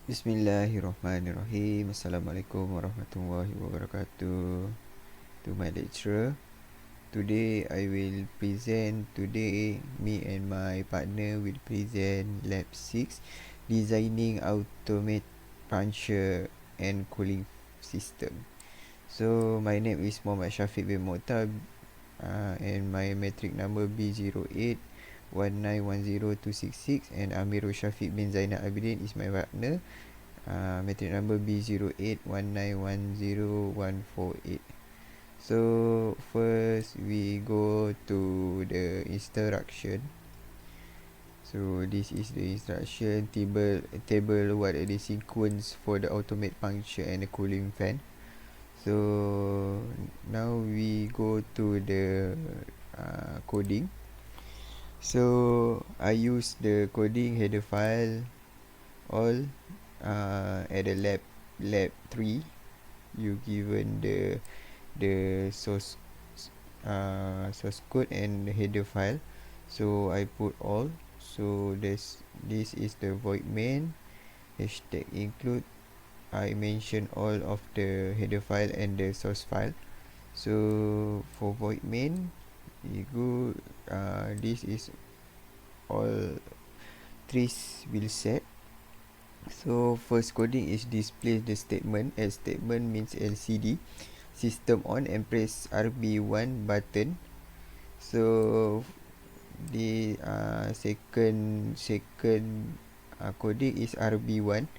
Bismillahirrahmanirrahim. Assalamualaikum warahmatullahi wabarakatuh. To my lecturer, today I will present. Today, me and my partner will present Lab 6, Designing Automate Puncher and Cooling System. So, my name is Muhammad Syafiq bin Mokhtar, and my metric number B08 1910-266, and Amirul Syafiq bin Zainal Abidin is my partner. Metric number B0819101148. So first we go to the instruction. So this is the instruction table what are the sequence for the automate puncture and the cooling fan. So now we go to the coding. So I use the coding header file all at the lab 3. You given the source code and the header file. So I put all. So this is the void main hashtag include. I mention all of the header file and the source file. So for void main, you go. This is all trees will set. So first coding is display the statement. As statement means LCD system on and press RB1 button. So the second coding is RB1,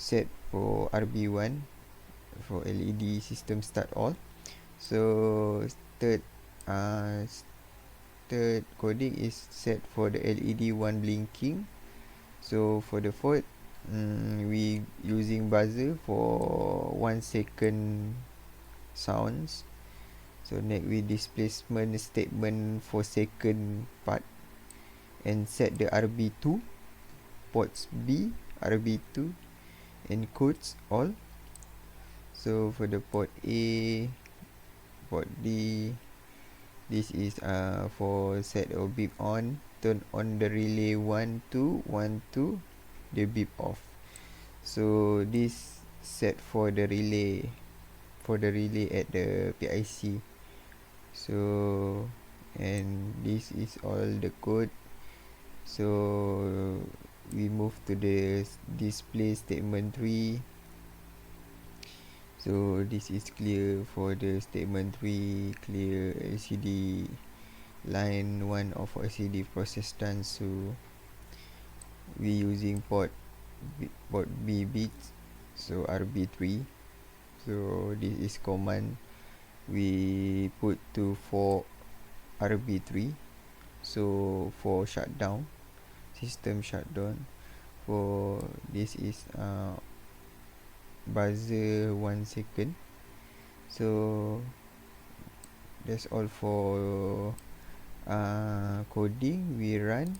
set for RB1 for LED system start all. So third coding is set for the LED one blinking. So for the fourth, we using buzzer for 1 second sounds. So next we displacement statement for second part and set the RB2 ports B, RB2 and codes all. So for the port A, port D, this is for set or beep on, turn on the relay 1 2 1 2, the beep off. So this set for the relay at the PIC. So and this is all the code. So we move to the display statement 3. So this is clear for the statement 3, clear LCD line 1 of LCD process done. So we using port B bits, so RB3. So this is command we put to for RB3. So for shutdown, system shutdown, for this is buzzer 1 second. So that's all for coding. We run.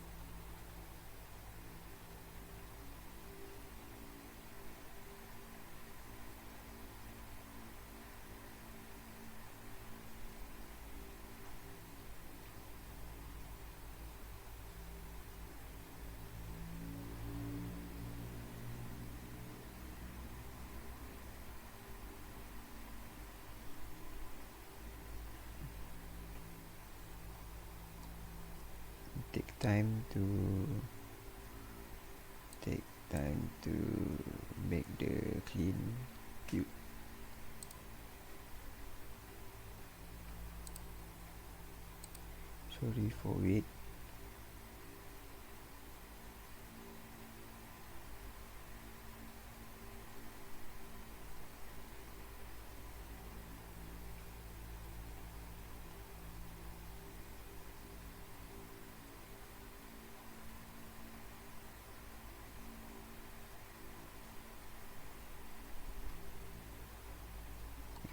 Take time to make the clean cube. Sorry for wait.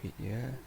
Wait ya.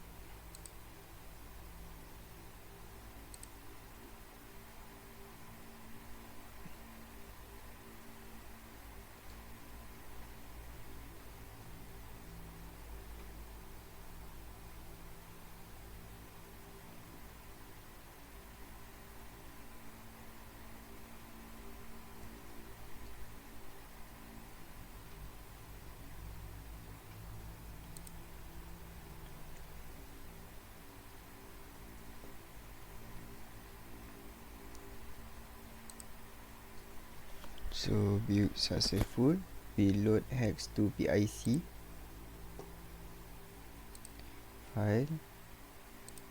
So build successful. We load hex to PIC. File.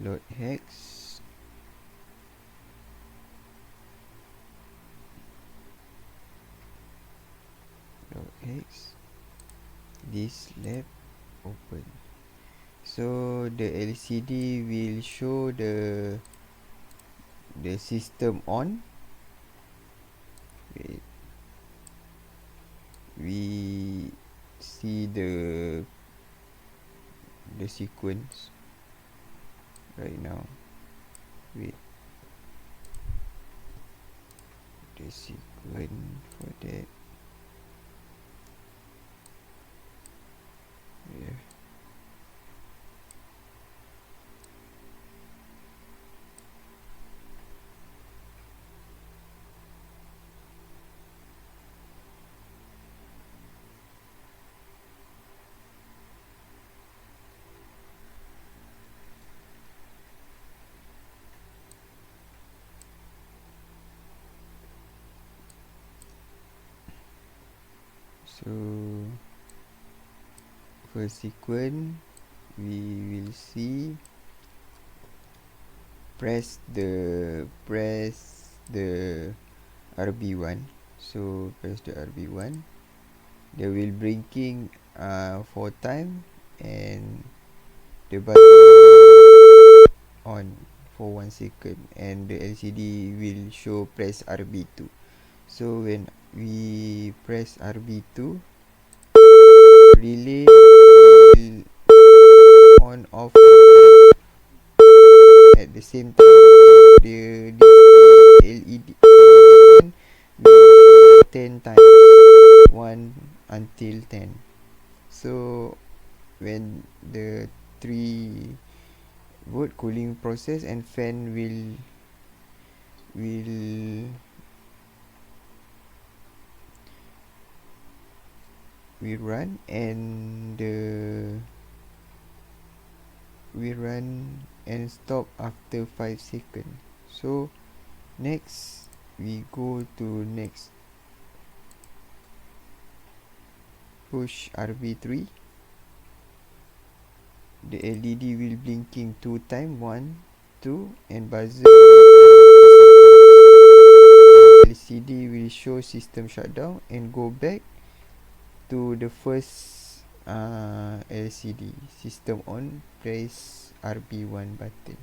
Load hex. Load hex. This lab open. So the LCD will show the system on. Wait. We see the sequence right now. Wait. The sequence for that. Yeah. So first sequence we will see press the RB1. So press the RB1. They will blinking 4 time and the button on for 1 second and the LCD will show press RB2. So when we press RB2, relay will on off at the same time. The display LED will show 10 times 1 until 10. So when the 3-volt cooling process and fan will run and we run and stop after 5 seconds. So next we go to next push RB3. The LED will blinking 2 times, 1, 2 and buzzer. LCD will show system shutdown and go back to the first LCD system on. Press RB1 button.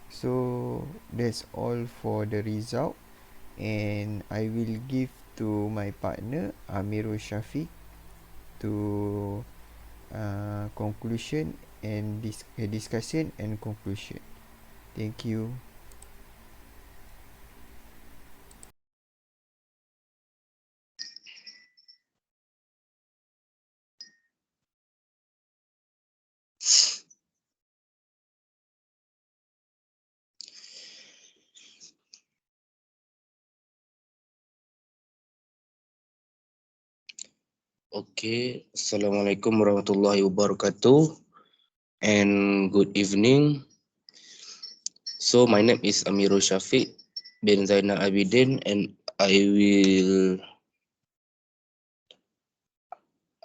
So that's all for the result, and I will give to my partner Amirul Shafiq to conclusion and discussion and conclusion. Thank you. Okay, Assalamualaikum warahmatullahi wabarakatuh, and good evening. So my name is Amirul Shafiq bin Zainal Abidin, and I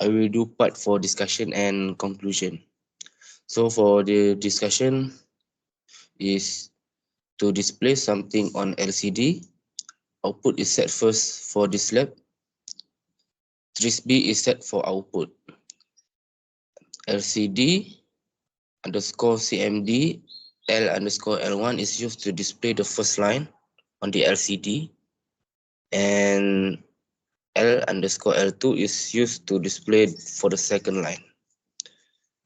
will do part for discussion and conclusion. So for the discussion is to display something on LCD. Output is set first for this lab. TRISB is set for output. LCD underscore CMD L underscore L1 is used to display the first line on the LCD, and L underscore L2 is used to display for the second line.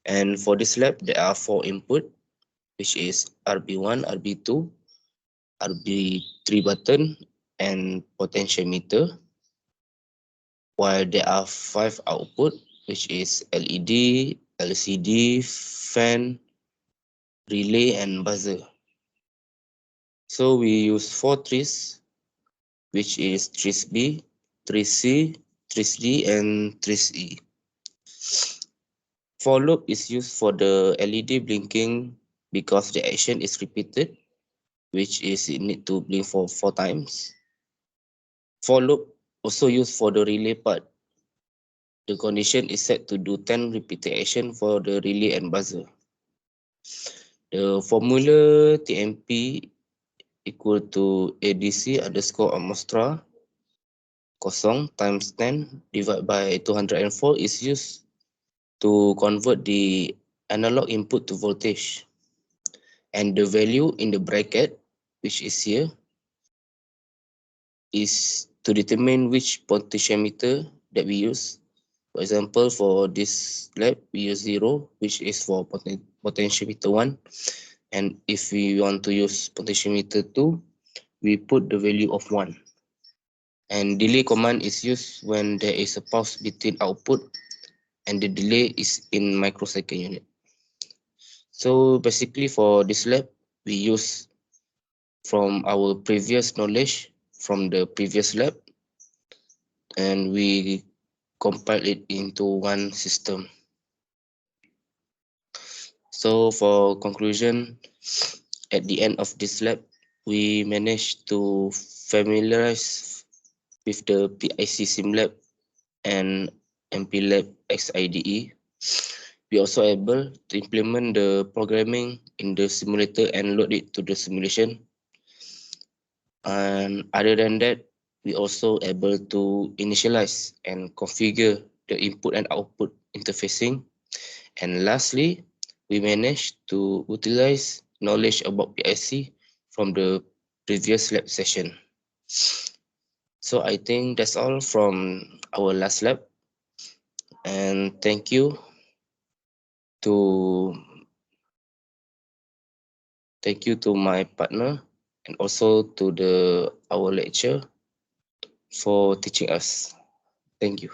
And for this lab, there are 4 input, which is RB1, RB2, RB3 button, and potentiometer, while there are 5 output, which is LED, LCD, fan, relay, and buzzer. So we use 4 trees, which is trees B, trees C, trees D, and trees E. For loop is used for the LED blinking because the action is repeated, which is it need to blink for 4 times. For loop also used for the relay part. The condition is set to do 10 repeated action for the relay and buzzer. The formula TMP equal to ADC underscore Amostra kosong times 10 divided by 204 is used to convert the analog input to voltage. And the value in the bracket, which is here, is to determine which potentiometer that we use. For example, for this lab, we use 0, which is for potentiometer 1. And if we want to use potentiometer 2, we put the value of 1. And delay command is used when there is a pause between output and the delay is in microsecond unit. So basically for this lab, we use from our previous knowledge from the previous lab, and we compile it into one system. So for conclusion, at the end of this lab, we managed to familiarize with the PIC SimLab and MPLab XIDE. We also able to implement the programming in the simulator and load it to the simulation. And other than that, we also able to initialize and configure the input and output interfacing. And lastly, we managed to utilize knowledge about PIC from the previous lab session. So I think that's all from our last lab. And thank you to my partner and also to our lecturer for teaching us. Thank you.